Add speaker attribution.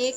Speaker 1: 1